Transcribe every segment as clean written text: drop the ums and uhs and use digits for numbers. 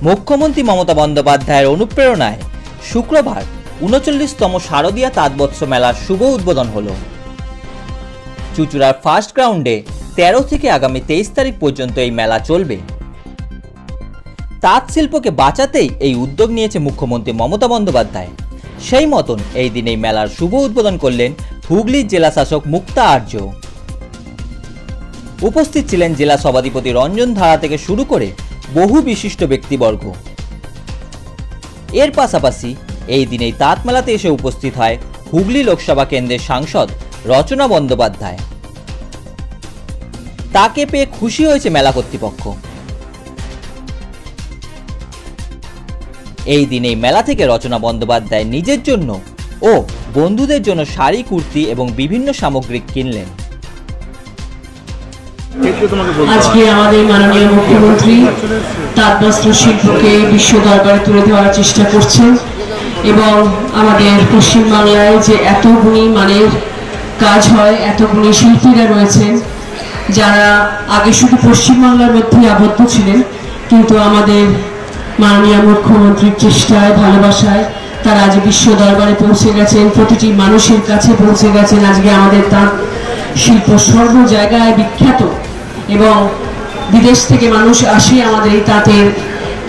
মুখ্যমন্ত্রী মমতা বন্দ্যোপাধ্যায়ের অনুপ্রেরণায় শুক্রবার ৩৯তম শারদীয়া তাঁতবস্ত্র মেলার শুভ উদ্বোধন হল। চুঁচুড়ার ফার্স্ট গ্রাউন্ডে ১৩ থেকে আগামী ২৩ তারিখ পর্যন্ত এই মেলা চলবে। তাঁত শিল্পকে বাঁচাতেই এই উদ্যোগ নিয়েছে মুখ্যমন্ত্রী মমতা বন্দ্যোপাধ্যায়। সেই মতন এই দিন এই মেলার শুভ উদ্বোধন করলেন হুগলির জেলা শাসক মুক্তা আর্য। উপস্থিত ছিলেন জেলা সভাধিপতি রঞ্জন ধারা থেকে শুরু করে বহু বিশিষ্ট ব্যক্তিবর্গ। এর পাশাপাশি এই দিন এই তাঁত মেলাতে এসে উপস্থিত হয় হুগলি লোকসভা কেন্দ্রের সাংসদ রচনা বন্দ্যোপাধ্যায়। তাকে পেয়ে খুশি হয়েছে মেলা কর্তৃপক্ষ। এই দিন এই মেলা থেকে রচনা বন্দ্যোপাধ্যায় নিজের জন্য ও বন্ধুদের জন্য শাড়ি, কুর্তি এবং বিভিন্ন সামগ্রী কিনলেন। আজকে আমাদের মাননীয় মুখ্যমন্ত্রী তাঁতবস্ত্র শিল্পকে বিশ্ব দরবারে তুলে ধরার চেষ্টা করছেন এবং আমাদের পশ্চিমবাংলায় যে এত গুণী মানের কাজ হয়, এত গুণী শিল্পীরা রয়েছেন যারা আগে শুধু পশ্চিমবাংলার মধ্যেই আবদ্ধ ছিলেন, কিন্তু আমাদের মাননীয় মুখ্যমন্ত্রীর চেষ্টায়, ভালোবাসায় তারা আজ বিশ্ব দরবারে পৌঁছে গেছেন, প্রতিটি মানুষের কাছে পৌঁছে গেছেন। আজকে আমাদের তাঁত শিল্প সর্ব জায়গায় বিখ্যাত এবং বিদেশ থেকে মানুষ আসে আমাদের এই তাঁতের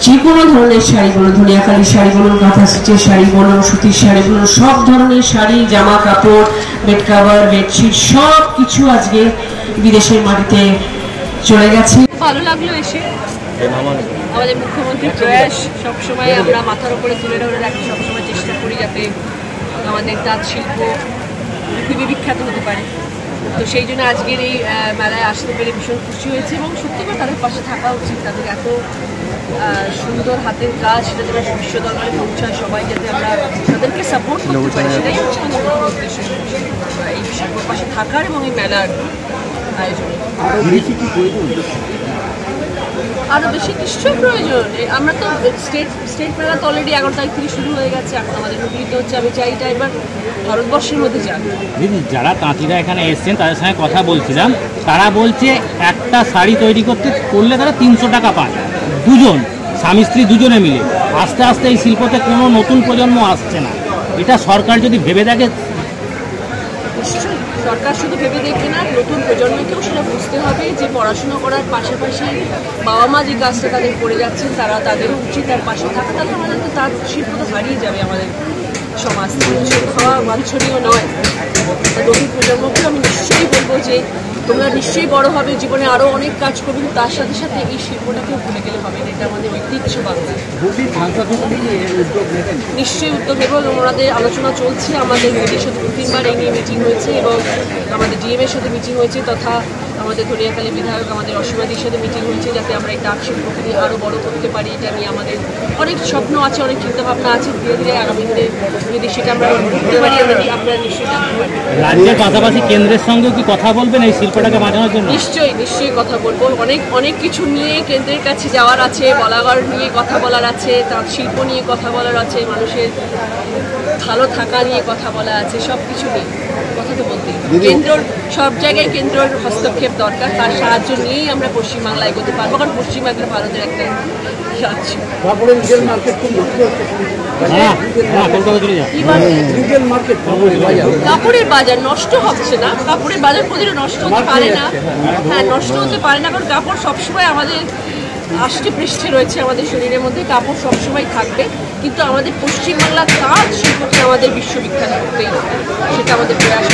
যে কোনো ধরনের শাড়ি বলুন, ধনিয়াখালির শাড়ি বলুন, কাঁথা স্টিচের শাড়ি বলুন, সুতির শাড়ি বলুন, সব ধরনের শাড়ি, জামা কাপড়, বেড কাভার, বেডশিট সব কিছু আজকে বিদেশের মাটিতে চলে গেছে। ভালো লাগলো এসে। আমাদের মুখ্যমন্ত্রীর প্রয়াস সবসময় আমরা মাথার উপরে তুলে ধরে রাখি, সবসময় চেষ্টা করি যাতে আমাদের তাঁত শিল্প পৃথিবী বিখ্যাত হতে পারে। তো সেই জন্য আজকের এই মেলায় আসতে পেরে ভীষণ খুশি হয়েছে এবং সত্যি করে তাদের পাশে থাকা উচিত। তাদের এত সুন্দর হাতের কাজ, সেটা যেন বিশ্ব দরবারে পৌঁছায়, সবাই যাতে আমরা তাদেরকে সাপোর্ট করতে পারি, সেটাই হচ্ছে আমাদের উদ্দেশ্য। এই শিল্পের পাশে থাকার এবং এই মেলার আয়োজনে আরও বেশি নিশ্চয়ই প্রয়োজন। আমরা তো স্টেট মেলা তো অলরেডি 11 তারিখ থেকে শুরু হয়ে গেছে, এখন আমাদের হুগলিতে হচ্ছে। আমি চাই এটা এবার ভারতবর্ষের মধ্যে যাক। দিদি, যারা তাঁতিরা এখানে এসছেন তাদের সঙ্গে কথা বলছিলাম, তারা বলছে একটা শাড়ি তৈরি করলে তারা 300 টাকা পায়, দুজন স্বামী স্ত্রী দুজনে মিলে। আস্তে আস্তে এই শিল্পতে কোনো নতুন প্রজন্ম আসছে না, এটা সরকার যদি ভেবে দেখে। নিশ্চয়ই সরকার শুধু ভেবে দেখবে না, নতুন প্রজন্মকেও সেটা বুঝতে হবে যে পড়াশুনো করার পাশাপাশি বাবা মা যে কাজটা তাদের করে যাচ্ছেন, তাদেরও উচিত তার পাশে থাকা। তাহলে আমাদের তো তার শিল্প তো হারিয়ে যাবে আমাদের সমাজ থেকে, খাওয়া বাঞ্ছনীয় নয়। নতুন প্রজন্মকেও আমি নিশ্চয়ই বলবো যে তোমরা নিশ্চয়ই বড় হবে, জীবনে আরও অনেক কাজ করবে, তার সাথে সাথে এই শিল্পটাকেও ভুলে গেলে হবে না। এটা আমাদের ঐতিহ্য বাংলা। নিশ্চয়ই উদ্যোগ নেব এবং ওনাদের আলোচনা চলছে। আমাদের মোদীর সাথে 2-3বার এই নিয়ে মিটিং হয়েছে এবং আমাদের ডিএমের সাথে মিটিং হয়েছে, তথা আমাদের ধনিয়াখালী বিধায়ক আমাদের অসীমাদির সাথে মিটিং হয়েছে, যাতে আমরা এই তাঁত শিল্পকে নিয়ে আরও বড় করতে পারি। এটা নিয়ে আমাদের অনেক স্বপ্ন আছে, অনেক চিন্তাভাবনা আছে। ধীরে ধীরে আগামী দিনে যদি সেটা আমরা করতে পারি, আপনারা নিশ্চয়ই জানতে পারবেন। রাজ্যের পাশাপাশি কেন্দ্রের সঙ্গেও কি কথা বলবেন এই শিল্পটাকে বাঁচানোর জন্য? নিশ্চয়ই কথা বলবো। অনেক কিছু নিয়ে কেন্দ্রের কাছে যাওয়ার আছে, বলাগড় নিয়ে কথা বলার আছে, তাঁত শিল্প নিয়ে কথা বলার আছে, মানুষের ভালো থাকা নিয়ে কথা বলা আছে, সব কিছু নিয়ে কথা তো বলতেই। কেন্দ্রর সব জায়গায় কেন্দ্রের হস্তক্ষেপ দরকার, তার সাহায্য নিয়েই আমরা পশ্চিমবাংলায় এগোতে পারবো, কারণ পশ্চিমবাংলা ভারতের একটা রাজ্য। কাপড়ের বাজার নষ্ট হচ্ছে না, কাপড়ের বাজার কোনোদিনও নষ্ট হতে পারে না। হ্যাঁ, নষ্ট হতে পারে না, কারণ কাপড় সবসময় আমাদের আষ্টে পৃষ্ঠে রয়েছে, আমাদের শরীরের মধ্যে কাপড় সবসময় থাকবে। কিন্তু আমাদের পশ্চিমবাংলার তাঁত শিল্পকে আমাদের বিশ্ববিখ্যাত করতেই হবে, সেটা আমাদের প্রয়াস।